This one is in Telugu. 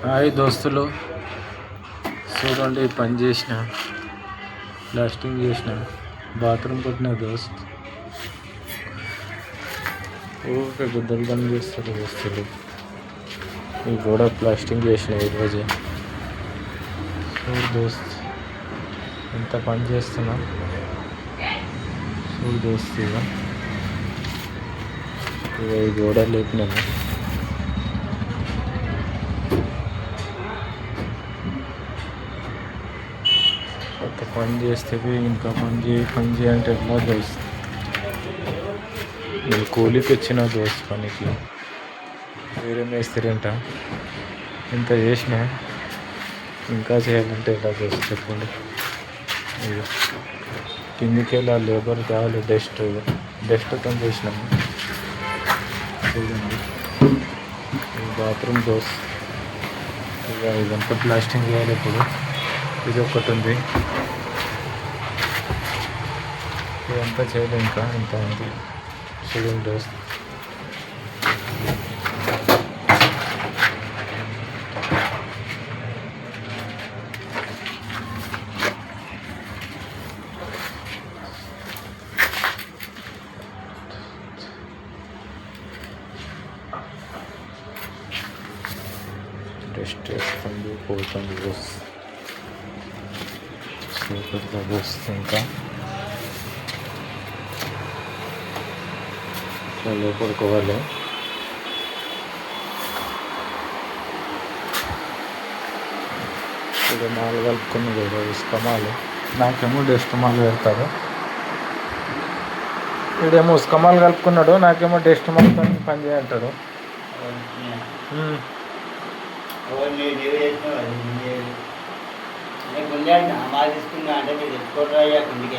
హాయ్ దోస్తులు, చూడండి పని చేసిన, ప్లాస్టింగ్ చేసిన, బాత్రూమ్ కొట్టిన దోస్త్. ఊరికే గుద్దలు పని చేస్తారు దోస్తులు. ఈ గోడ ప్లాస్టింగ్ చేసిన ఈరోజే. చూడు దోస్త్, ఎంత పని చేస్తున్నా. చూడు దోస్త్, ఇక ఈ గోడ లేపినాను. కొత్త పని చేస్తే ఇంకా పని చేయాలంటే ఎలా దోస్త్. నేను కూలికి వచ్చిన దోస్త్ పనికి, వేరే మేస్త్రి అంట. ఇంత చేసిన ఇంకా చేయాలంటే ఎలా దోస్త్ చెప్పండి. కిందికి వెళ్ళా, లేబర్ కావాలి, డస్ట్తో చేసినాము. చూడండి, ఈ బాత్రూమ్ దోస్త్. ఇక ఇదంతా ప్లాస్టింగ్ చేయాలి. ఇప్పుడు ఇది ఒకటి ఉంది, ఇదంతా చేయలేదు, ఇంకా ఇంత ఉంది. చూడండి దోస్త్, డస్ట్ వేస్తుంది, పోతుంది దోస్త్. సూపర్గా దోస్త్. ఇంకా లోపడుకోవాలి. ఇప్పుడు మాలు కలుపుకుని కదా, ఇసుక మాలు. నాకేమో డస్ట్ మాలు పెడతారు. వీడేమో ఇసుక మాలు కలుపుకున్నాడు, నాకేమో డస్ట్ మాలు పని చేయంటాడు. ముందే అంటే తీసుకున్నా అంటే మీరు తెచ్చుకోవడం కిందికి